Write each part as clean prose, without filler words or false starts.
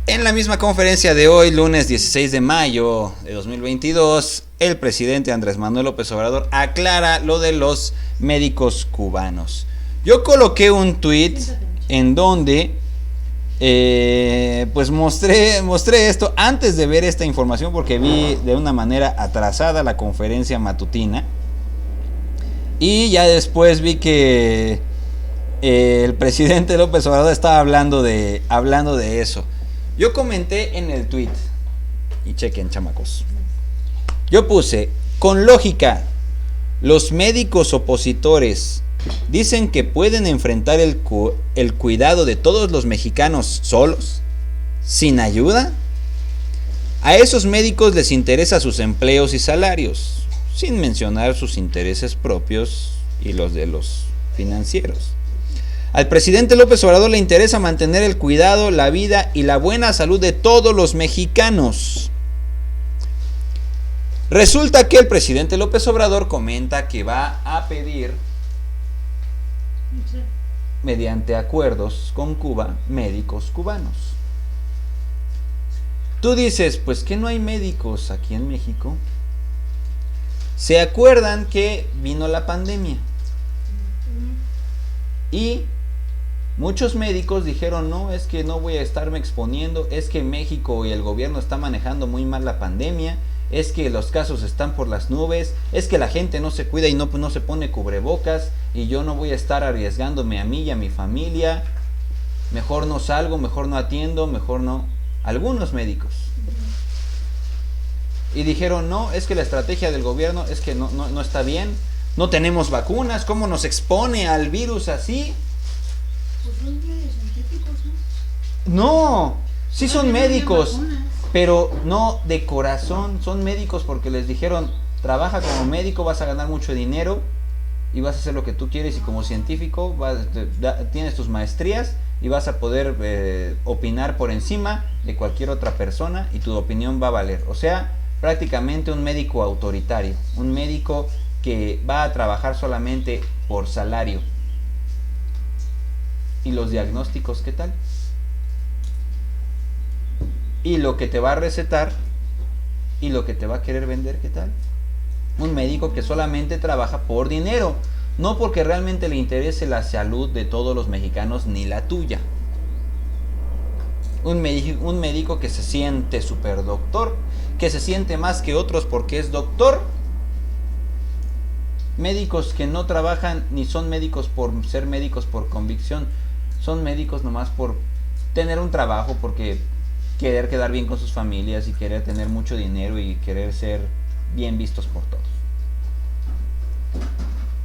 En la misma conferencia de hoy, lunes 16 de mayo de 2022, el presidente Andrés Manuel López Obrador aclara lo de los médicos cubanos. Yo coloqué un tweet en donde pues mostré esto antes de ver esta información, porque vi de una manera atrasada la conferencia matutina y ya después vi que el presidente López Obrador estaba hablando de eso. Yo comenté en el tweet, y chequen, chamacos, yo puse: con lógica, los médicos opositores dicen que pueden enfrentar el cuidado de todos los mexicanos solos, sin ayuda. A esos médicos les interesa sus empleos y salarios, sin mencionar sus intereses propios y los de los financieros. Al presidente López Obrador le interesa mantener el cuidado, la vida y la buena salud de todos los mexicanos. Resulta que el presidente López Obrador comenta que va a pedir, mediante acuerdos con Cuba, médicos cubanos. Tú dices, pues que no hay médicos aquí en México. ¿Se acuerdan que vino la pandemia? Y muchos médicos dijeron: no, es que no voy a estarme exponiendo, es que México y el gobierno está manejando muy mal la pandemia, es que los casos están por las nubes, es que la gente no se cuida y no se pone cubrebocas, y yo no voy a estar arriesgándome a mí y a mi familia, mejor no salgo, mejor no atiendo, mejor no. Algunos médicos. Y dijeron: no, es que la estrategia del gobierno es que no está bien, no tenemos vacunas, ¿cómo nos expone al virus así? Pues son científicos, ¿no? No, sí son médicos, pero no de corazón. Son médicos porque les dijeron: trabaja como médico, vas a ganar mucho dinero y vas a hacer lo que tú quieres, y como científico tienes tus maestrías y vas a poder opinar por encima de cualquier otra persona y tu opinión va a valer. O sea, prácticamente un médico autoritario, un médico que va a trabajar solamente por salario. ¿Y los diagnósticos qué tal? ¿Y lo que te va a recetar? ¿Y lo que te va a querer vender qué tal? Un médico que solamente trabaja por dinero, no porque realmente le interese la salud de todos los mexicanos ni la tuya. Un médico que se siente super doctor, que se siente más que otros porque es doctor. Médicos que no trabajan ni son médicos por ser médicos por convicción, son médicos nomás por tener un trabajo, porque querer quedar bien con sus familias y querer tener mucho dinero y querer ser bien vistos por todos.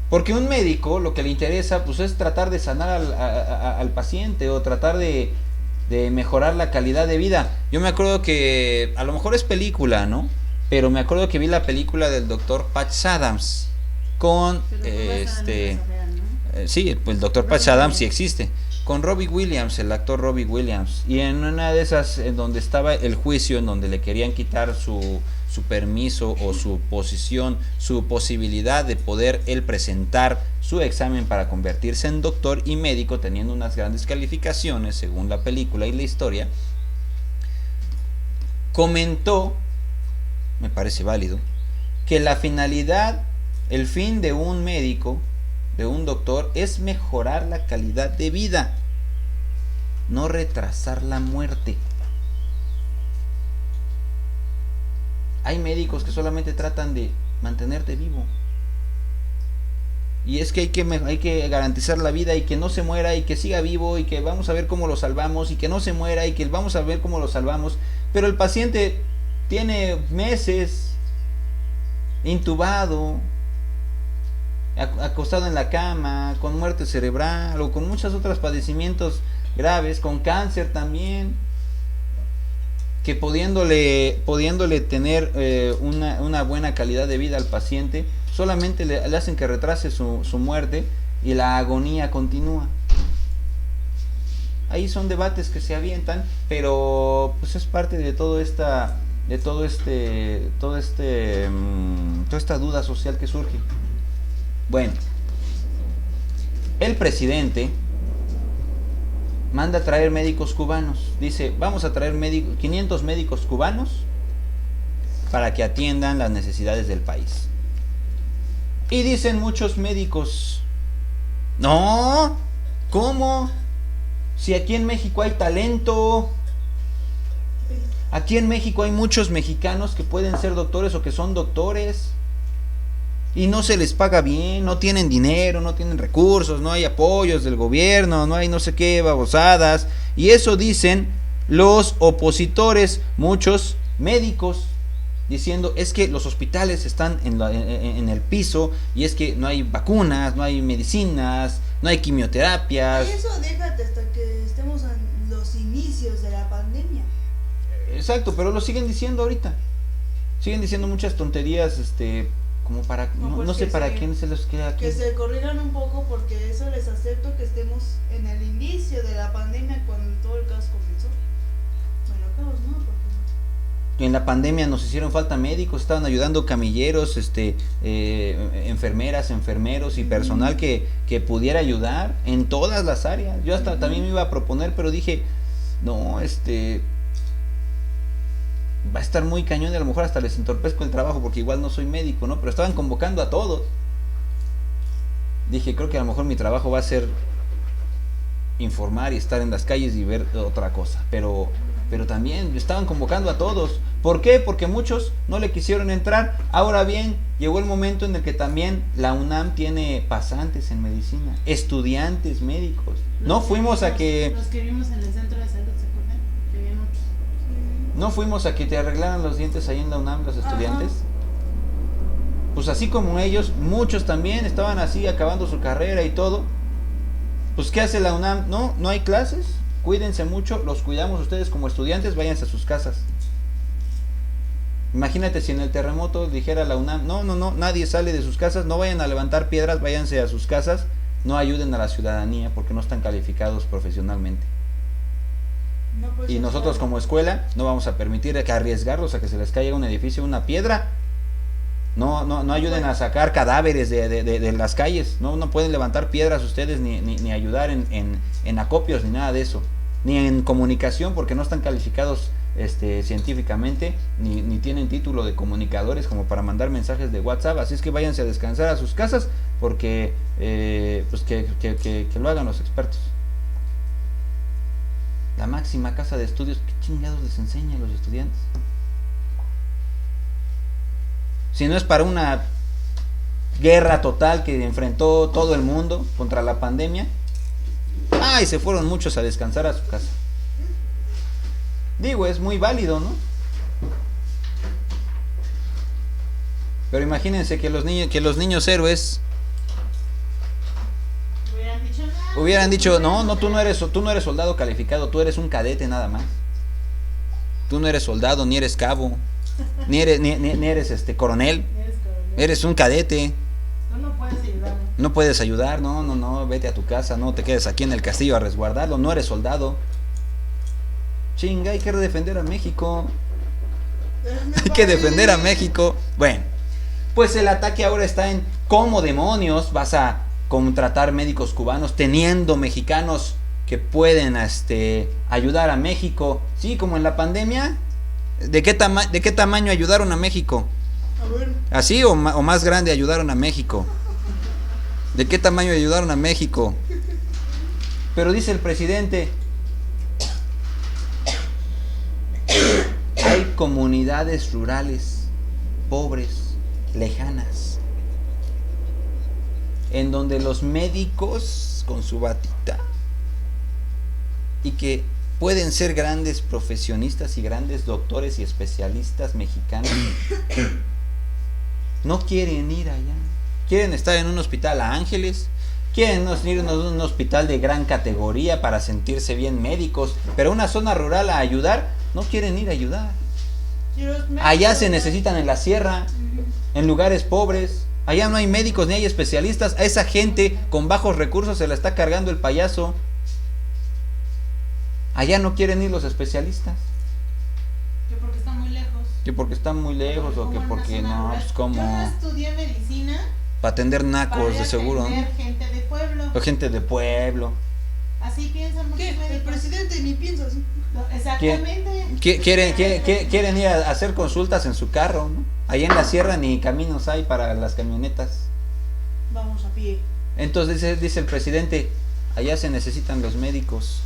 Porque un médico lo que le interesa pues es tratar de sanar al paciente, o tratar de mejorar la calidad de vida. Yo me acuerdo que, a lo mejor es película, ¿no? Pero me acuerdo que vi la película del doctor Patch Adams con sí, pues el doctor Patch Adams sí existe, con Robbie Williams, el actor Robbie Williams, y en una de esas en donde estaba el juicio, en donde le querían quitar su permiso o su posición, su posibilidad de poder él presentar su examen para convertirse en doctor y médico, teniendo unas grandes calificaciones según la película y la historia, comentó, me parece válido, que la finalidad, el fin de un médico, de un doctor, es mejorar la calidad de vida, no retrasar la muerte. Hay médicos que solamente tratan de mantenerte vivo. Y es que hay que garantizar la vida y que no se muera y que siga vivo y que vamos a ver cómo lo salvamos y que no se muera y que vamos a ver cómo lo salvamos. Pero el paciente tiene meses intubado, acostado en la cama, con muerte cerebral o con muchos otros padecimientos graves, con cáncer también, que pudiéndole tener una buena calidad de vida al paciente, solamente le hacen que retrase su muerte y la agonía continúa. Ahí son debates que se avientan, pero pues es parte de toda esta duda social que surge. Bueno, el presidente manda a traer médicos cubanos. Dice, vamos a traer 500 médicos cubanos para que atiendan las necesidades del país. Y dicen muchos médicos, no, ¿cómo? Si aquí en México hay talento, aquí en México hay muchos mexicanos que pueden ser doctores o que son doctores y no se les paga bien, no tienen dinero, no tienen recursos, no hay apoyos del gobierno, no hay no sé qué babosadas. Y eso dicen los opositores, muchos médicos, diciendo es que los hospitales están en el piso y es que no hay vacunas, no hay medicinas, no hay quimioterapias. Y eso déjate hasta que estemos en los inicios de la pandemia. Exacto, pero lo siguen diciendo ahorita. Siguen diciendo muchas tonterías, como para, no sé para quién se los queda aquí. Que se corrijan un poco porque eso les acepto que estemos en el inicio de la pandemia cuando todo el caos comenzó. Bueno, caos no, porque en la pandemia nos hicieron falta médicos, estaban ayudando camilleros, enfermeras, enfermeros y personal que pudiera ayudar en todas las áreas. Yo hasta también me iba a proponer, pero dije, no, va a estar muy cañón y a lo mejor hasta les entorpezco el trabajo porque igual no soy médico, ¿no? Pero estaban convocando a todos. Dije, creo que a lo mejor mi trabajo va a ser informar y estar en las calles y ver otra cosa, pero también estaban convocando a todos. ¿Por qué? Porque muchos no le quisieron entrar. Ahora bien, llegó el momento en el que también la UNAM tiene pasantes en medicina, estudiantes médicos. No fuimos a que... Los que vimos en el centro de salud, ¿se acuerdan? Que había muchos. No fuimos a que te arreglaran los dientes ahí en la UNAM, los estudiantes. Pues así como ellos, muchos también estaban así acabando su carrera y todo. Pues ¿qué hace la UNAM? No hay clases. Cuídense mucho, los cuidamos ustedes como estudiantes, váyanse a sus casas. Imagínate si en el terremoto dijera la UNAM, no, nadie sale de sus casas, no vayan a levantar piedras, váyanse a sus casas, no ayuden a la ciudadanía porque no están calificados profesionalmente. no, pues, Y nosotros como escuela no vamos a permitir que arriesgarlos a que se les caiga un edificio, una piedra. No ayuden a sacar cadáveres de las calles, no pueden levantar piedras ustedes ni ayudar en acopios ni nada de eso, ni en comunicación porque no están calificados científicamente ni tienen título de comunicadores como para mandar mensajes de WhatsApp. Así es que váyanse a descansar a sus casas porque pues que lo hagan los expertos. La máxima casa de estudios, ¿qué chingados les enseña a los estudiantes? Si no es para una guerra total que enfrentó todo el mundo contra la pandemia, y se fueron muchos a descansar a su casa. Digo, es muy válido, ¿no? Pero imagínense que los niños héroes hubieran dicho, no, tú no eres soldado calificado, tú eres un cadete nada más. Tú no eres soldado, ni eres cabo, ni eres coronel. Eres un cadete. Tú no puedes ayudar. No puedes ayudar, no, vete a tu casa, no te quedes aquí en el castillo a resguardarlo, no eres soldado. Chinga, hay que defender a México. Hay que defender a México. Bueno, pues el ataque ahora está en cómo demonios vas a contratar médicos cubanos teniendo mexicanos que pueden ayudar a México. Sí, como en la pandemia. ¿De qué tamaño ayudaron a México? A ver. ¿Así o más grande ayudaron a México? ¿De qué tamaño ayudaron a México? Pero dice el presidente, hay comunidades rurales, pobres, lejanas, en donde los médicos con su batita y que pueden ser grandes profesionistas y grandes doctores y especialistas mexicanos no quieren ir allá, quieren estar en un hospital a ángeles, quieren ir a un hospital de gran categoría para sentirse bien médicos, pero una zona rural a ayudar, no quieren ir a ayudar. Allá se necesitan en la sierra, en lugares pobres, allá no hay médicos ni hay especialistas, a esa gente con bajos recursos se la está cargando el payaso. Allá no quieren ir los especialistas. Que porque están muy lejos. Que porque están muy lejos o que porque no, pues como... Yo no estudié medicina para atender nacos, para de seguro. atender gente de pueblo. O gente de pueblo. Así piensan muchos ¿Qué? El médicos. presidente ni piensa así. No, exactamente. Quieren ir a hacer consultas en su carro, ¿no? Ahí en la sierra ni caminos hay para las camionetas. Vamos a pie. Entonces dice el presidente, allá se necesitan los médicos.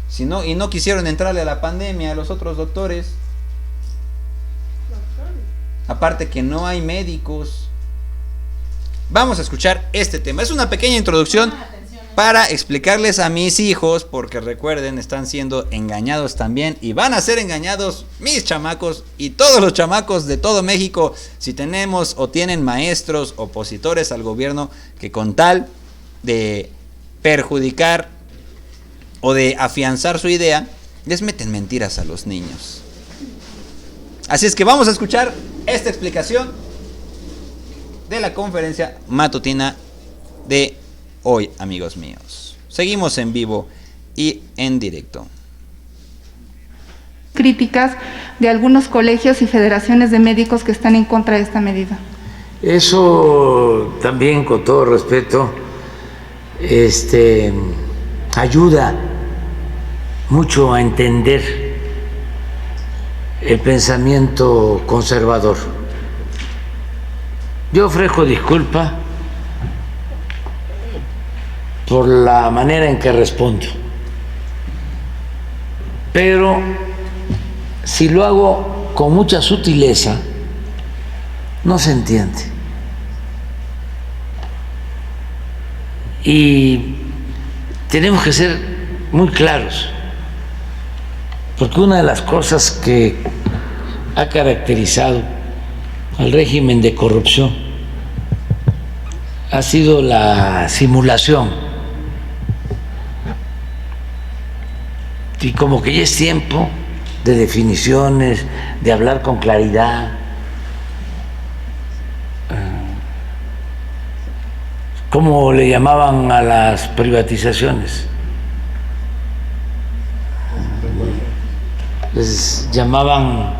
Si no, y no quisieron entrarle a la pandemia a los otros doctores. Aparte que no hay médicos. Vamos a escuchar este tema. Es una pequeña introducción para explicarles a mis hijos, porque recuerden, están siendo engañados también y van a ser engañados mis chamacos y todos los chamacos de todo México si tenemos o tienen maestros opositores al gobierno que con tal de perjudicar o de afianzar su idea, les meten mentiras a los niños. Así es que vamos a escuchar esta explicación de la conferencia matutina de hoy, amigos míos. Seguimos en vivo y en directo. Críticas de algunos colegios y federaciones de médicos que están en contra de esta medida. Eso también, con todo respeto, ayuda mucho a entender el pensamiento conservador. Yo ofrezco disculpa por la manera en que respondo, pero si lo hago con mucha sutileza, no se entiende. Y tenemos que ser muy claros, porque una de las cosas que ha caracterizado al régimen de corrupción ha sido la simulación. Y como que ya es tiempo de definiciones, de hablar con claridad. ¿Cómo le llamaban a las privatizaciones? Les llamaban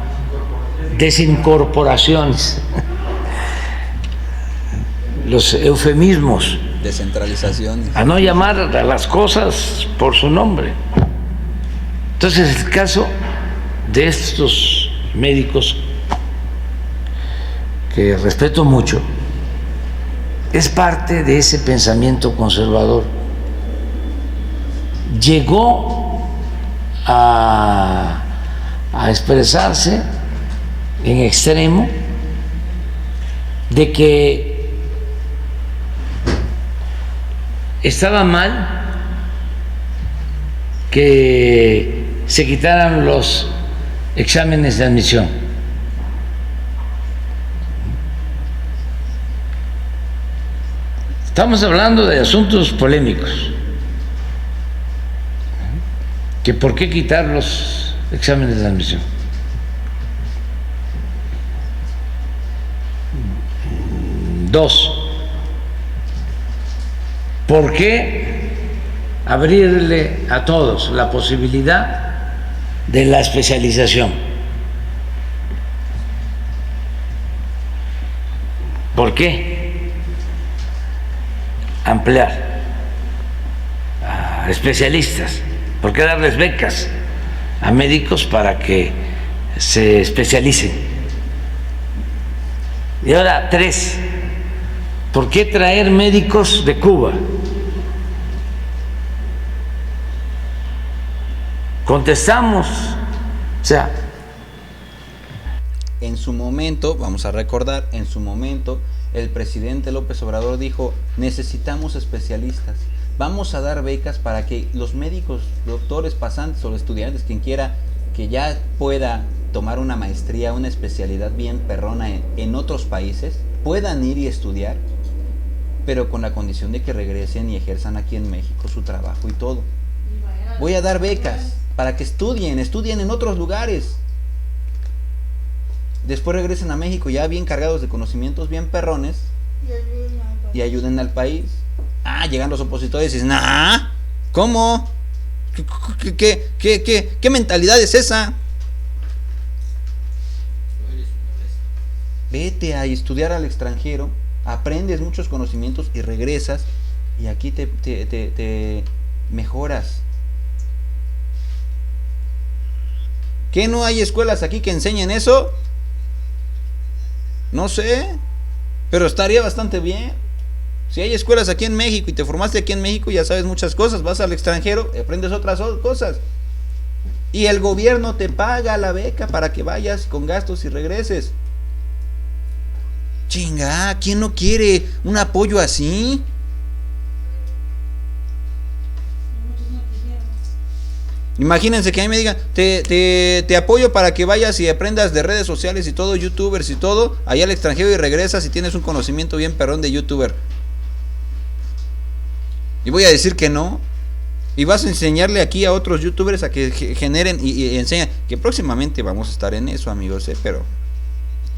desincorporaciones. Los eufemismos. Descentralizaciones. A no llamar a las cosas por su nombre. Entonces, el caso de estos médicos, que respeto mucho, es parte de ese pensamiento conservador. Llegó a expresarse en extremo de que estaba mal que se quitaran los exámenes de admisión. Estamos hablando de asuntos polémicos. ¿Que por qué quitar los exámenes de admisión? Dos, ¿por qué abrirle a todos la posibilidad de la especialización? ¿Por qué ampliar a especialistas? ¿Por qué darles becas a médicos para que se especialicen? Y ahora, tres, ¿por qué traer médicos de Cuba? Contestamos, o sea, en su momento, vamos a recordar, en su momento el presidente López Obrador dijo, necesitamos especialistas, vamos a dar becas para que los médicos, doctores, pasantes o estudiantes, quien quiera, que ya pueda tomar una maestría, una especialidad bien perrona en otros países, puedan ir y estudiar, pero con la condición de que regresen y ejerzan aquí en México su trabajo y todo. Voy a dar becas para que estudien en otros lugares. Después regresen a México ya bien cargados de conocimientos, bien perrones, y ayuden al país. Ah, llegan los opositores y dicen, nah, ¿cómo? ¿Qué mentalidad es esa? Vete a estudiar al extranjero, aprendes muchos conocimientos y regresas y aquí te mejoras. ¿Qué no hay escuelas aquí que enseñen eso? No sé, pero estaría bastante bien. Si hay escuelas aquí en México y te formaste aquí en México, ya sabes muchas cosas. Vas al extranjero, aprendes otras cosas. Y el gobierno te paga la beca para que vayas con gastos y regreses. Chinga, ¿quién no quiere un apoyo así? Imagínense que a mí me digan, te apoyo para que vayas y aprendas de redes sociales y todo, youtubers y todo, allá al extranjero y regresas y tienes un conocimiento bien perrón de youtuber. Y voy a decir que no. Y vas a enseñarle aquí a otros youtubers a que generen y enseñen. Que próximamente vamos a estar en eso, amigos, pero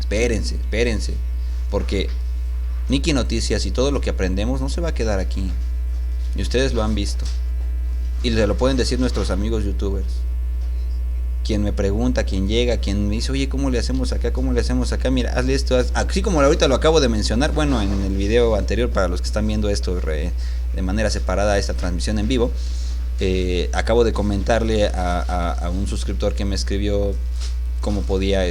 espérense. Porque Nicky Noticias y todo lo que aprendemos no se va a quedar aquí. Y ustedes lo han visto. Y se lo pueden decir nuestros amigos youtubers. Quien me pregunta, quien llega, quien me dice, oye, ¿cómo le hacemos acá? ¿Cómo le hacemos acá? Mira, hazle esto. Así como ahorita lo acabo de mencionar, bueno, en el video anterior, para los que están viendo esto de manera separada, esta transmisión en vivo, acabo de comentarle a un suscriptor que me escribió cómo podía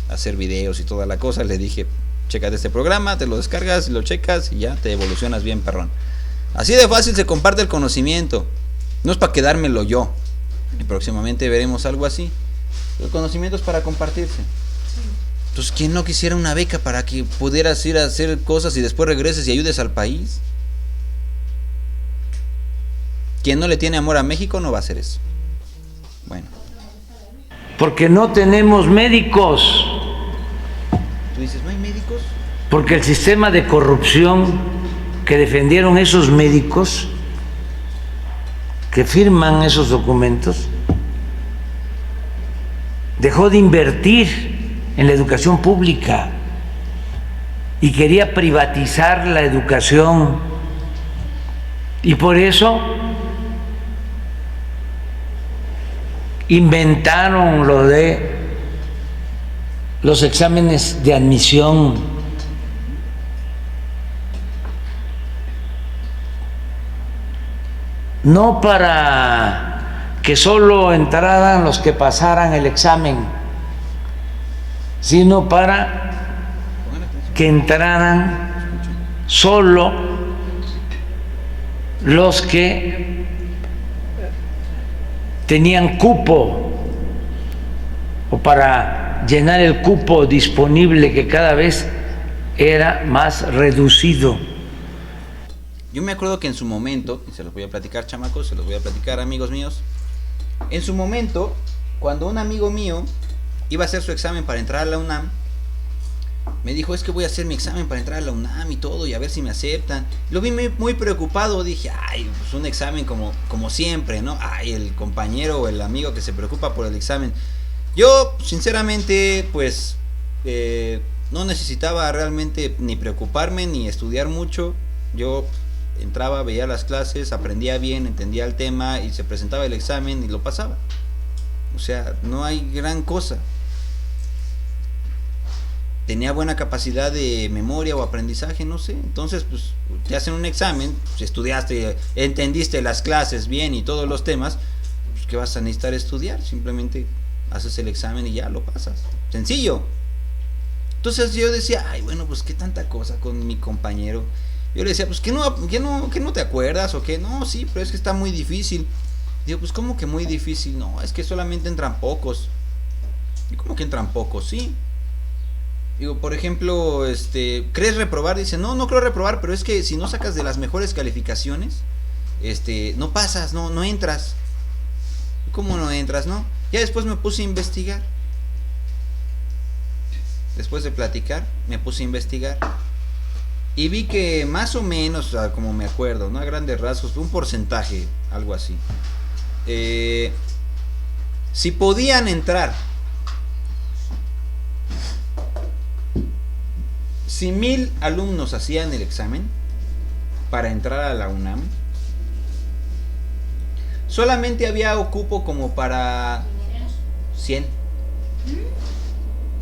hacer videos y toda la cosa. Le dije, chécate este programa, te lo descargas, lo checas y ya te evolucionas bien, perrón. Así de fácil se comparte el conocimiento. No es para quedármelo yo. Y próximamente veremos algo así. El conocimiento es para compartirse. Entonces, ¿quién no quisiera una beca para que pudieras ir a hacer cosas y después regreses y ayudes al país? Quien no le tiene amor a México no va a hacer eso. Bueno. Porque no tenemos médicos. ¿Tú dices, no hay médicos? Porque el sistema de corrupción que defendieron esos médicos que firman esos documentos dejó de invertir en la educación pública y quería privatizar la educación, y por eso inventaron lo de los exámenes de admisión. No para que solo entraran los que pasaran el examen, sino para que entraran solo los que tenían cupo, o para llenar el cupo disponible, que cada vez era más reducido. Yo me acuerdo que en su momento, y se los voy a platicar, chamacos, se los voy a platicar, amigos míos. En su momento, cuando un amigo mío iba a hacer su examen para entrar a la UNAM, me dijo, es que voy a hacer mi examen para entrar a la UNAM y todo, y a ver si me aceptan. Lo vi muy preocupado, dije, ay, pues un examen como siempre, ¿no? Ay, el compañero o el amigo que se preocupa por el examen. Yo, sinceramente, pues, no necesitaba realmente ni preocuparme ni estudiar mucho. Yo entraba, veía las clases, aprendía bien, entendía el tema y se presentaba el examen y lo pasaba. O sea, no hay gran cosa. Tenía buena capacidad de memoria o aprendizaje, no sé. Entonces, pues, te hacen un examen, si estudiaste, entendiste las clases bien y todos los temas, pues, ¿qué vas a necesitar estudiar? Simplemente haces el examen y ya lo pasas. Sencillo. Entonces yo decía, ay, bueno, pues qué tanta cosa con mi compañero. Yo le decía, pues ¿que no te acuerdas o qué? No, sí, pero es que está muy difícil. Digo, pues ¿cómo que muy difícil? No, es que solamente entran pocos. ¿Y cómo que entran pocos? Sí. Digo, por ejemplo, ¿crees reprobar? Dice, no creo reprobar, pero es que si no sacas de las mejores calificaciones, no pasas, no entras. ¿Cómo no entras, no? Ya después me puse a investigar. Después de platicar, me puse a investigar. Y vi que más o menos, como me acuerdo, ¿no? A grandes rasgos, un porcentaje, algo así. Si podían entrar, si 1000 alumnos hacían el examen para entrar a la UNAM, solamente había cupo como para 100.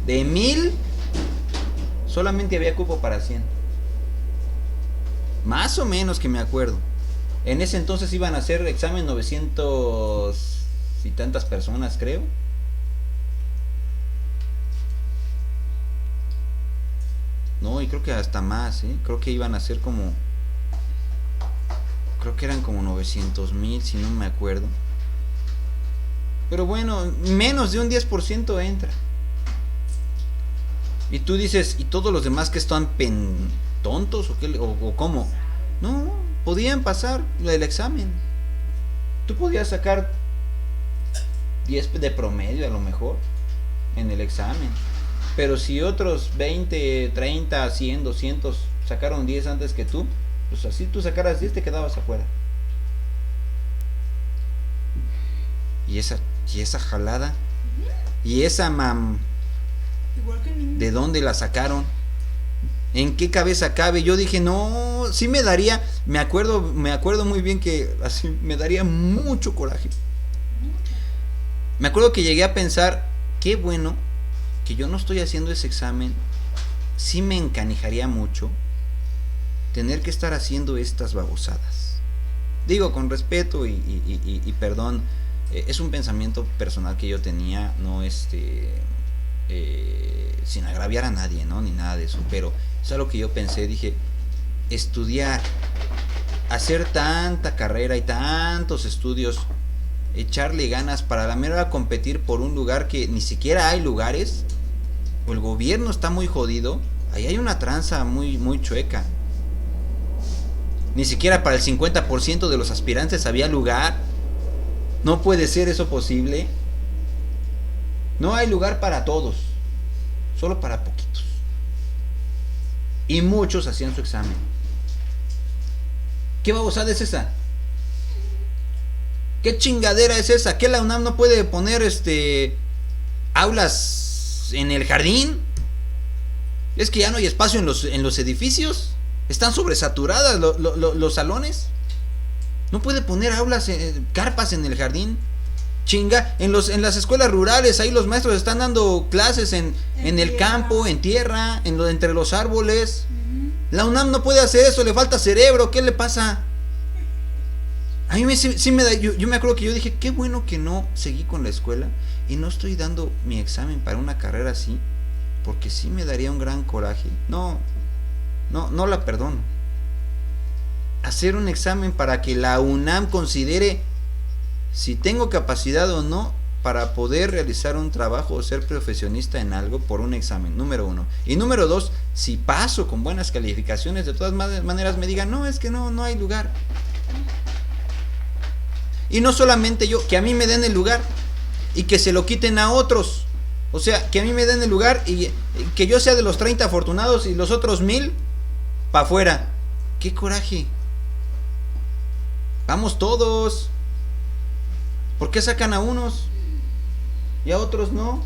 De 1000, solamente había cupo para 100. Más o menos que me acuerdo. En ese entonces iban a hacer examen 900 y tantas personas, creo. No, y creo que hasta más, ¿eh? Creo que iban a hacer como... Creo que eran como 900,000, si no me acuerdo. Pero bueno, menos de un 10% entra. Y tú dices, ¿y todos los demás que están tontos o qué, o cómo? No, podían pasar el examen. Tú podías sacar 10 de promedio a lo mejor en el examen. Pero si otros 20, 30, 100, 200 sacaron 10 antes que tú, pues así tú sacaras 10 te quedabas afuera. Y esa jalada, y esa Igual que niños. ¿de dónde la sacaron? ¿En qué cabeza cabe? Yo dije, no, sí me daría, me acuerdo muy bien que así me daría mucho coraje. Me acuerdo que llegué a pensar, qué bueno que yo no estoy haciendo ese examen. Sí me encanijaría mucho tener que estar haciendo estas babosadas. Digo con respeto y perdón, es un pensamiento personal que yo tenía, no sin agraviar a nadie, ¿no? Ni nada de eso, pero es algo que yo pensé, dije, estudiar, hacer tanta carrera y tantos estudios, echarle ganas para la mera competir por un lugar que ni siquiera hay lugares, o el gobierno está muy jodido, ahí hay una tranza muy, muy chueca. Ni siquiera para el 50% de los aspirantes había lugar. No puede ser eso posible. No hay lugar para todos, solo para poquitos. Y muchos hacían su examen. ¿Qué babosada es esa? ¿Qué chingadera es esa? ¿Qué la UNAM no puede poner aulas en el jardín? ¿Es que ya no hay espacio en los edificios? ¿Están sobresaturadas los salones? ¿No puede poner aulas, carpas en el jardín? Chinga, en las escuelas rurales, ahí los maestros están dando clases en el campo, en tierra, entre los árboles. La UNAM no puede hacer eso, le falta cerebro, ¿qué le pasa? A mí sí me da, yo me acuerdo que yo dije, qué bueno que no seguí con la escuela y no estoy dando mi examen para una carrera así, porque sí me daría un gran coraje. No la perdono. Hacer un examen para que la UNAM considere si tengo capacidad o no para poder realizar un trabajo o ser profesionista en algo por un examen, número 1. Y número 2, si paso con buenas calificaciones, de todas maneras me digan, no, es que no hay lugar. Y no solamente yo, que a mí me den el lugar y que se lo quiten a otros. O sea, que a mí me den el lugar y que yo sea de los 30 afortunados y los otros 1000 para afuera. ¡Qué coraje! Vamos todos. ¿Por qué sacan a unos y a otros no?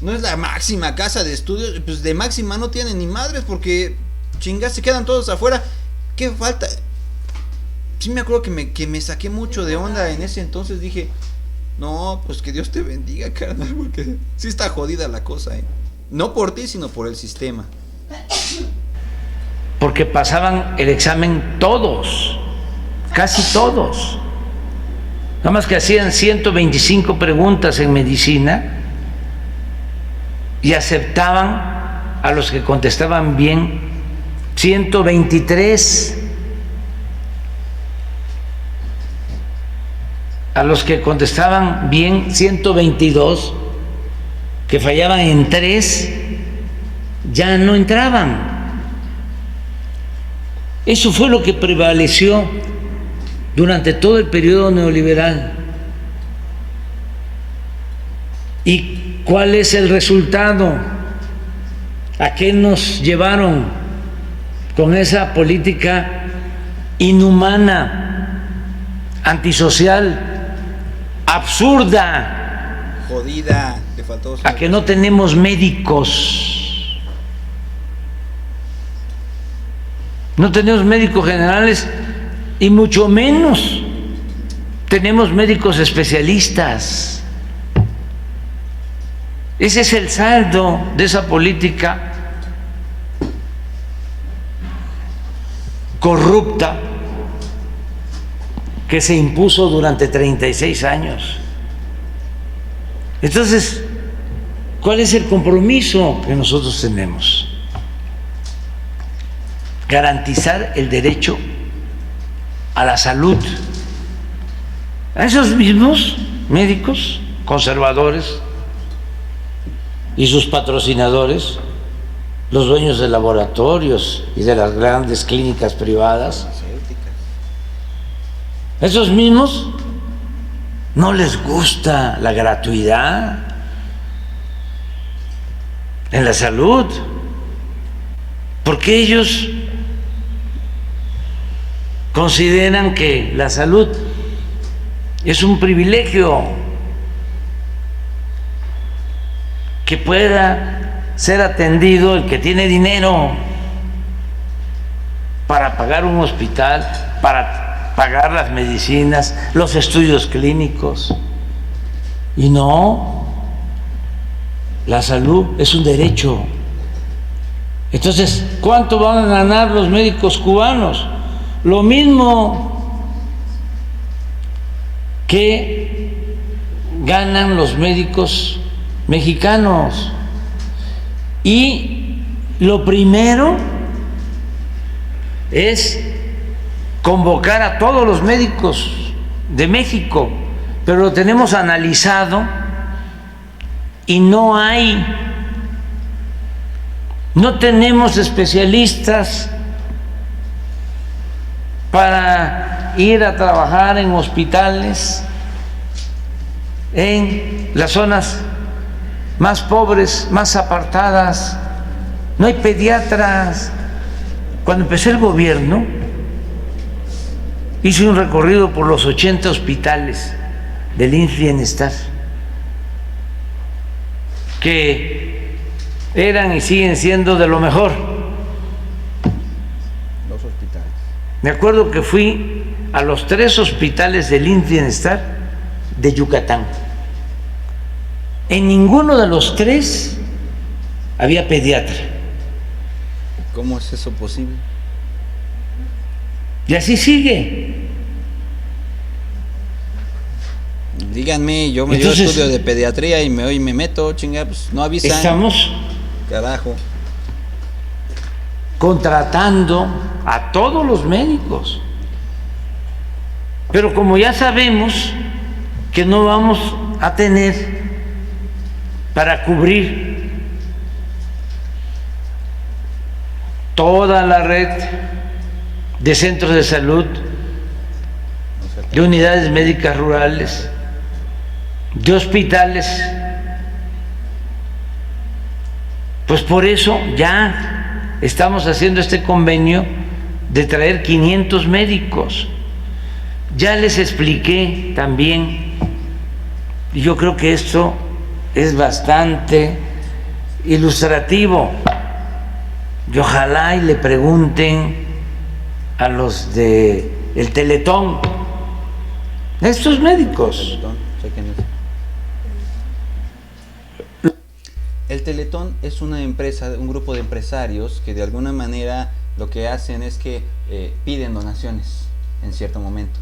No es la máxima casa de estudios, pues de máxima no tienen ni madres porque chingas se quedan todos afuera. ¿Qué falta? Sí me acuerdo que me saqué mucho de onda en ese entonces, dije, no, pues que Dios te bendiga, carnal, porque sí está jodida la cosa, ¿eh? No por ti, sino por el sistema. Porque pasaban el examen todos, casi todos. Nada más que hacían 125 preguntas en medicina y aceptaban a los que contestaban bien 123. A los que contestaban bien 122, que fallaban en 3, ya no entraban. Eso fue lo que prevaleció durante todo el periodo neoliberal. ¿Y cuál es el resultado? ¿A qué nos llevaron con esa política inhumana, antisocial, absurda? Jodida, le faltó. A que no tenemos médicos. No tenemos médicos generales y mucho menos tenemos médicos especialistas. Ese es el saldo de esa política corrupta que se impuso durante 36 años. Entonces, ¿cuál es el compromiso que nosotros tenemos? Garantizar el derecho a la salud. A esos mismos médicos conservadores y sus patrocinadores, los dueños de laboratorios y de las grandes clínicas privadas, esos mismos no les gusta la gratuidad en la salud, porque ellos consideran que la salud es un privilegio, que pueda ser atendido el que tiene dinero para pagar un hospital, para pagar las medicinas, los estudios clínicos. Y no, la salud es un derecho. Entonces, ¿cuánto van a ganar los médicos cubanos? Lo mismo que ganan los médicos mexicanos. Y lo primero es convocar a todos los médicos de México, pero lo tenemos analizado y no tenemos especialistas para ir a trabajar en hospitales en las zonas más pobres, más apartadas. No hay pediatras. Cuando empecé el gobierno, hice un recorrido por los 80 hospitales del IMSS Bienestar, que eran y siguen siendo de lo mejor. Los hospitales. Me acuerdo que fui a los 3 hospitales del IMSS Bienestar de Yucatán. En ninguno de los 3 había pediatra. ¿Cómo es eso posible? Y así sigue. Díganme, yo estudio de pediatría y me meto, chinga, pues no avisan. Estamos carajo contratando a todos los médicos. Pero como ya sabemos que no vamos a tener para cubrir toda la red de centros de salud, de unidades médicas rurales, de hospitales, pues por eso ya estamos haciendo este convenio de traer 500 médicos. Ya les expliqué también, y yo creo que esto es bastante ilustrativo, y ojalá y le pregunten a los de el Teletón, a estos médicos. El Teletón es una empresa, un grupo de empresarios que de alguna manera lo que hacen es que piden donaciones en cierto momento.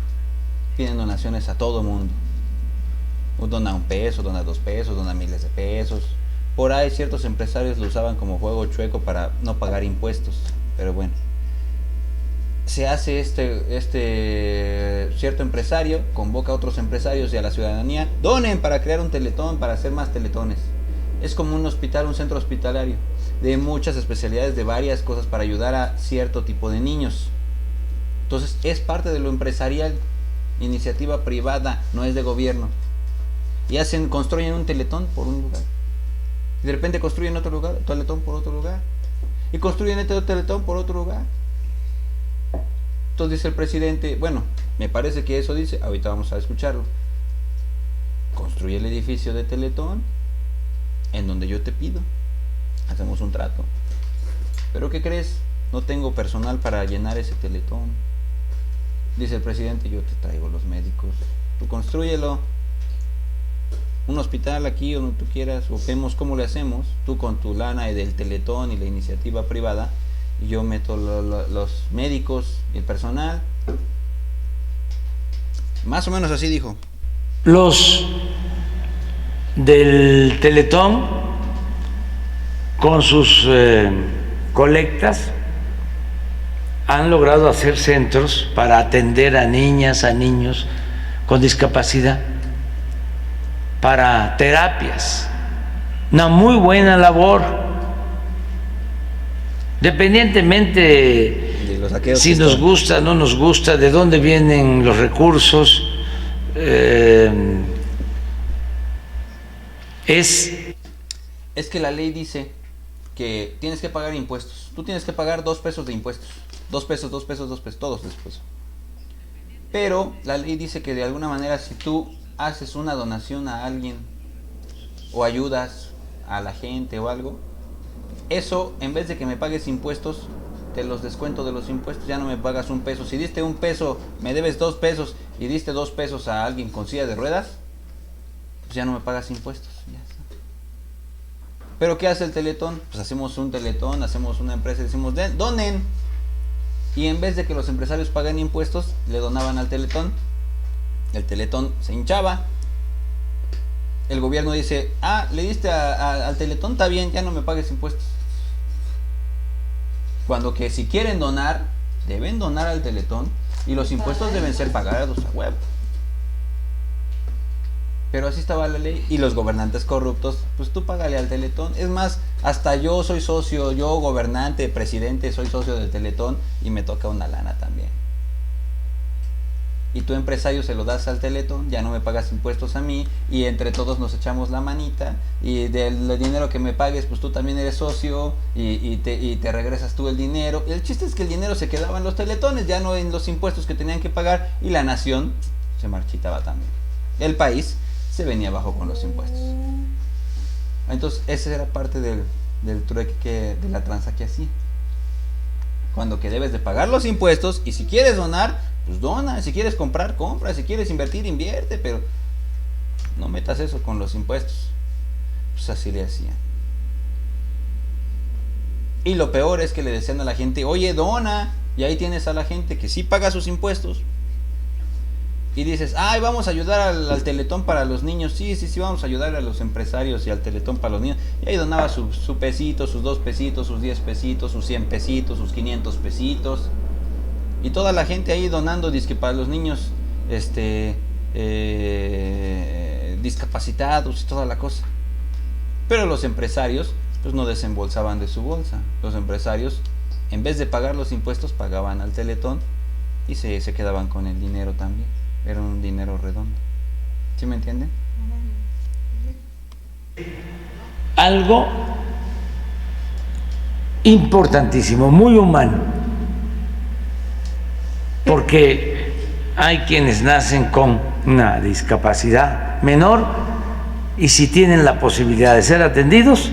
Piden donaciones a todo mundo. Dona $1, dona $2, dona miles de pesos. Por ahí ciertos empresarios lo usaban como juego chueco para no pagar impuestos. Pero bueno, se hace cierto empresario convoca a otros empresarios y a la ciudadanía: donen para crear un Teletón, para hacer más teletones. Es como un hospital, un centro hospitalario de muchas especialidades, de varias cosas para ayudar a cierto tipo de niños. Entonces es parte de lo empresarial, iniciativa privada, no es de gobierno. Y construyen un Teletón por un lugar, y de repente construyen otro lugar, Teletón por otro lugar, y construyen otro Teletón por otro lugar. Entonces dice el presidente, bueno, me parece que eso dice, ahorita vamos a escucharlo: construye el edificio de Teletón en donde yo te pido, hacemos un trato. Pero ¿qué crees? No tengo personal para llenar ese Teletón. Dice el presidente, yo te traigo los médicos, tú constrúyelo, un hospital aquí donde tú quieras, o vemos cómo le hacemos, tú con tu lana y del Teletón y la iniciativa privada, y yo meto los médicos y el personal. Más o menos así dijo. Los del Teletón, con sus colectas, han logrado hacer centros para atender a niñas, a niños con discapacidad, para terapias. Una muy buena labor, dependientemente de si nos gusta, no nos gusta, de dónde vienen los recursos. Es que la ley dice que tienes que pagar impuestos. Tú tienes que pagar 2 pesos de impuestos. 2 pesos, 2 pesos, 2 pesos, todos después. Pero la ley dice que de alguna manera, si tú haces una donación a alguien o ayudas a la gente o algo, eso, en vez de que me pagues impuestos, te los descuento de los impuestos. Ya no me pagas 1 peso. Si diste 1 peso, me debes 2 pesos y diste 2 pesos a alguien con silla de ruedas, pues ya no me pagas impuestos. Ya está. Pero ¿qué hace el Teletón? Pues hacemos un Teletón, hacemos una empresa y decimos, donen. Y en vez de que los empresarios paguen impuestos, le donaban al Teletón. El Teletón se hinchaba. El gobierno dice, le diste al Teletón, está bien, ya no me pagues impuestos. Cuando que si quieren donar, deben donar al Teletón y los impuestos deben ser pagados a huevo. Pero así estaba la ley, y los gobernantes corruptos, pues tú págale al Teletón. Es más, hasta yo soy socio, yo gobernante, presidente, soy socio del Teletón y me toca una lana también. Y tú, empresario, se lo das al Teletón, ya no me pagas impuestos a mí, y entre todos nos echamos la manita, y del dinero que me pagues, pues tú también eres socio, y te regresas tú el dinero. El chiste es que el dinero se quedaba en los Teletones, ya no en los impuestos que tenían que pagar, y la nación se marchitaba también. El país se venía abajo con los impuestos. Entonces esa era parte del trueque, de la tranza que hacía. Cuando que debes de pagar los impuestos, y si quieres donar, pues dona. Si quieres comprar, compra. Si quieres invertir, invierte. Pero no metas eso con los impuestos. Pues así le hacían. Y lo peor es que le decían a la gente, oye, dona. Y ahí tienes a la gente que sí paga sus impuestos. Y dices, vamos a ayudar al Teletón para los niños. Sí, vamos a ayudar a los empresarios y al Teletón para los niños. Y ahí donaba su pesito, sus 2 pesitos, sus 10 pesitos, sus 100 pesitos, sus 500 pesitos. Y toda la gente ahí donando, dizque para los niños discapacitados y toda la cosa. Pero los empresarios, pues no desembolsaban de su bolsa. Los empresarios, en vez de pagar los impuestos, pagaban al Teletón y se quedaban con el dinero también. Era un dinero redondo. ¿Sí me entienden? Algo importantísimo, muy humano, porque hay quienes nacen con una discapacidad menor y si tienen la posibilidad de ser atendidos,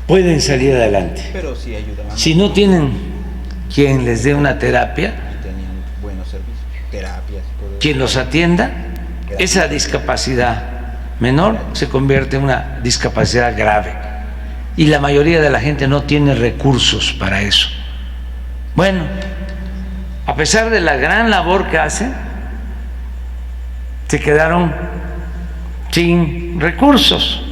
pueden salir adelante. Pero sí ayudaban. Si no tienen quien les dé una terapia, terapias, quien los atienda, esa discapacidad menor se convierte en una discapacidad grave y la mayoría de la gente no tiene recursos para eso. Bueno, a pesar de la gran labor que hacen, se quedaron sin recursos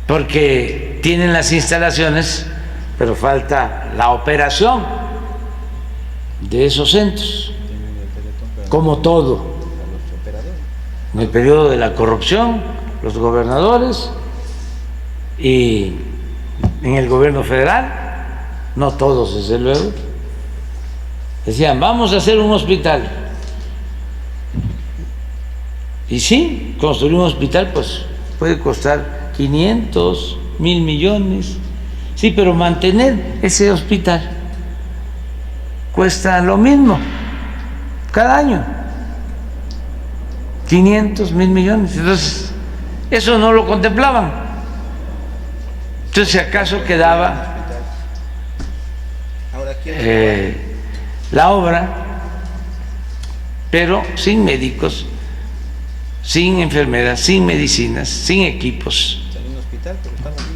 porque tienen las instalaciones, pero falta la operación de esos centros, como todo. En el periodo de la corrupción, los gobernadores, y en el gobierno federal, no todos desde luego, decían, vamos a hacer un hospital. Y sí, construir un hospital pues puede costar 500, 1,000 millones, sí, pero mantener ese hospital cuesta lo mismo cada año, 500, 1,000 millones. Entonces, eso no lo contemplaban. Entonces, si acaso quedaba la obra, pero sin médicos, sin enfermeras, sin medicinas, sin equipos.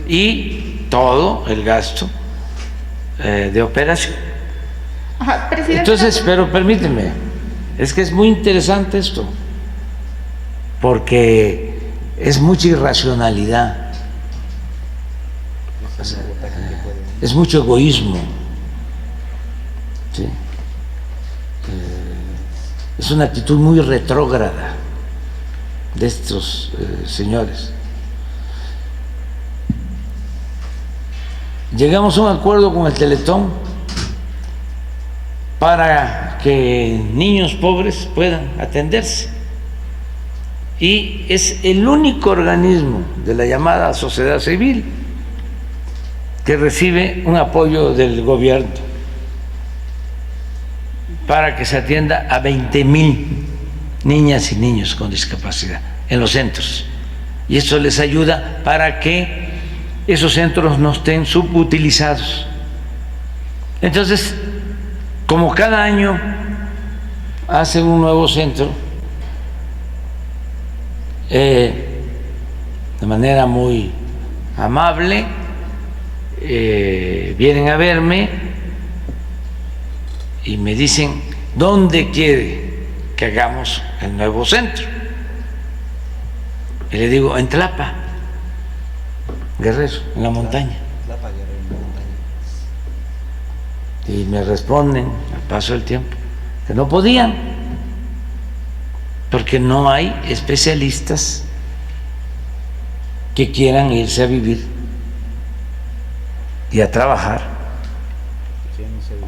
Y todo el gasto de operación. Ajá, presidente. Entonces, pero permíteme, es que es muy interesante esto, porque es mucha irracionalidad, es mucho egoísmo, ¿sí? Es una actitud muy retrógrada de estos señores. Llegamos a un acuerdo con el Teletón para que niños pobres puedan atenderse, y es el único organismo de la llamada sociedad civil que recibe un apoyo del gobierno para que se atienda a 20,000 niñas y niños con discapacidad en los centros, y eso les ayuda para que esos centros no estén subutilizados. Entonces, como cada año hace un nuevo centro, de manera muy amable, vienen a verme y me dicen dónde quiere que hagamos el nuevo centro. Y le digo, en Tlapa, Guerrero, en la montaña. Tlapa, Guerrero, en la montaña. Y me responden al paso del tiempo que no podían, porque no hay especialistas que quieran irse a vivir y a trabajar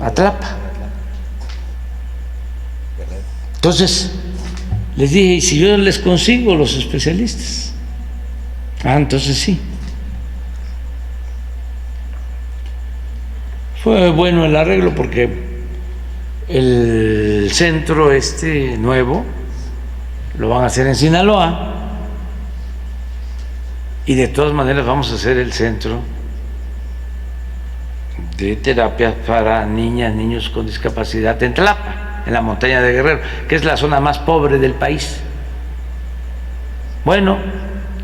a Tlapa. Entonces les dije, ¿y si yo les consigo los especialistas? Ah, entonces sí. Fue bueno el arreglo, porque el centro nuevo lo van a hacer en Sinaloa, y de todas maneras vamos a hacer el centro de terapia para niñas, niños con discapacidad en Tlapa, en la montaña de Guerrero, que es la zona más pobre del país. Bueno,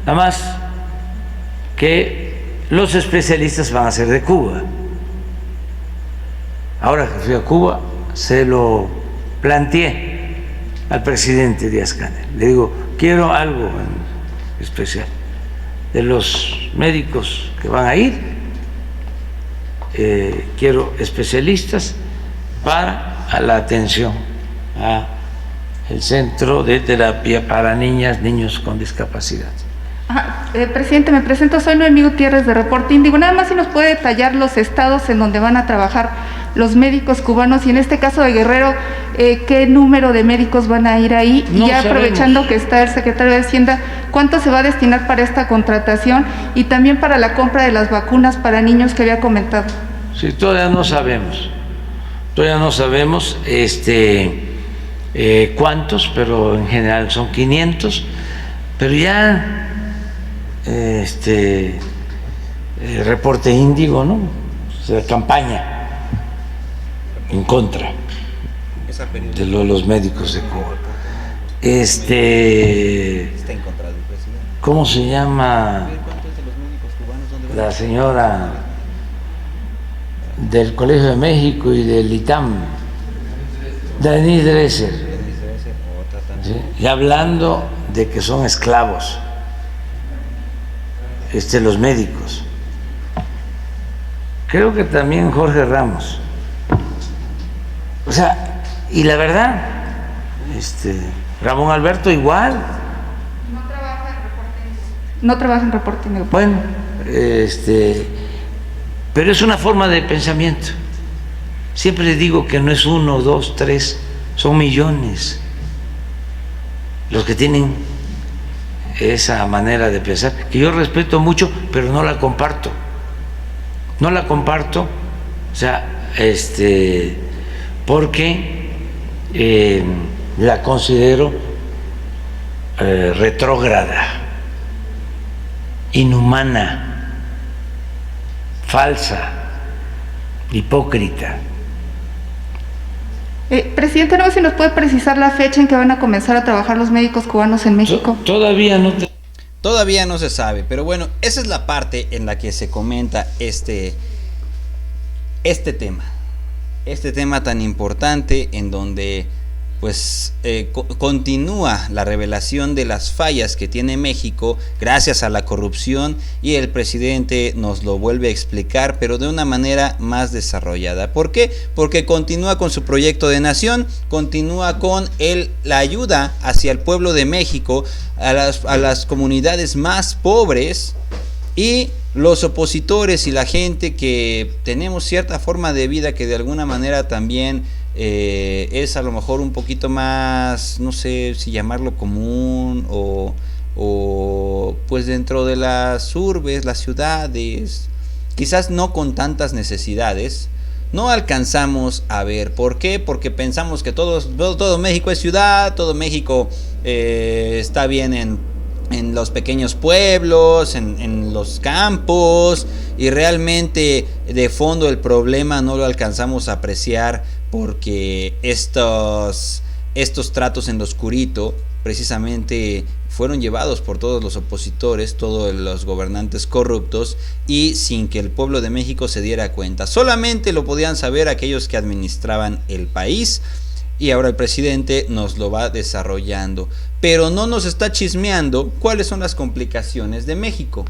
nada más que los especialistas van a ser de Cuba. Ahora que fui a Cuba, se lo planteé al presidente Díaz-Canel. Le digo, quiero algo en especial de los médicos que van a ir, quiero especialistas para la atención a el centro de terapia para niñas, niños con discapacidad. Presidente, me presento, soy Noemí Gutiérrez de Reporte Índigo. Nada más si nos puede detallar los estados en donde van a trabajar los médicos cubanos, y en este caso de Guerrero, qué número de médicos van a ir ahí, no y ya sabemos. aprovechando que está el secretario de Hacienda, ¿cuánto se va a destinar para esta contratación y también para la compra de las vacunas para niños que había comentado? Sí, todavía no sabemos cuántos, pero en general son 500, pero ya Reporte Índigo, ¿no? O sea, campaña en contra de los médicos de Cuba. Está en contra del presidente. ¿Cómo se llama ¿Cuántos de los médicos cubanos dónde van? la señora del Colegio de México y del ITAM? Denise Dresser. Otra también. ¿Sí? Y hablando de que son esclavos los médicos. Creo que también Jorge Ramos. O sea, y la verdad, Ramón Alberto igual. No trabaja en Reporte Índigo. Bueno, pero es una forma de pensamiento. Siempre les digo que no es 1, 2, 3, son millones los que tienen esa manera de pensar, que yo respeto mucho, pero no la comparto. No la comparto, o sea, porque la considero retrógrada, inhumana, falsa, hipócrita. Presidente, no sé si nos puede precisar la fecha en que van a comenzar a trabajar los médicos cubanos en México. Todavía no Todavía no se sabe, pero bueno, esa es la parte en la que se comenta este tema tan importante, en donde pues continúa la revelación de las fallas que tiene México gracias a la corrupción, y el presidente nos lo vuelve a explicar, pero de una manera más desarrollada. ¿Por qué? Porque continúa con su proyecto de nación, continúa con la ayuda hacia el pueblo de México, a las comunidades más pobres, y los opositores y la gente que tenemos cierta forma de vida que de alguna manera también es a lo mejor un poquito más, no sé si llamarlo común, o pues dentro de las urbes, las ciudades, quizás no con tantas necesidades, no alcanzamos a ver. ¿Por qué? Porque pensamos que todo México es ciudad, todo México está bien en los pequeños pueblos, en los campos, y realmente de fondo el problema no lo alcanzamos a apreciar, porque estos tratos en lo oscurito precisamente fueron llevados por todos los opositores, todos los gobernantes corruptos, y sin que el pueblo de México se diera cuenta. Solamente lo podían saber aquellos que administraban el país, y ahora el presidente nos lo va desarrollando, pero no nos está chismeando cuáles son las complicaciones de México.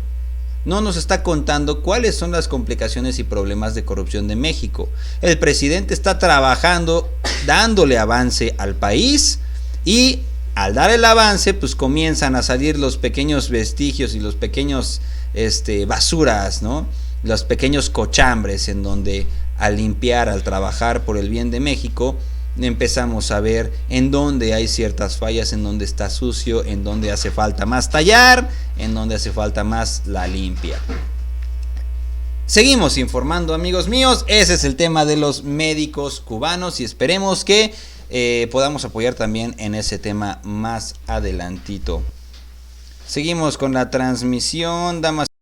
No nos está contando cuáles son las complicaciones y problemas de corrupción de México. El presidente está trabajando, dándole avance al país, y al dar el avance, pues comienzan a salir los pequeños vestigios y los pequeños basuras, ¿no? Los pequeños cochambres, en donde al limpiar, al trabajar por el bien de México, empezamos a ver en dónde hay ciertas fallas, en dónde está sucio, en dónde hace falta más tallar, en dónde hace falta más la limpia. Seguimos informando, amigos míos. Ese es el tema de los médicos cubanos, y esperemos que podamos apoyar también en ese tema más adelantito. Seguimos con la transmisión, damas.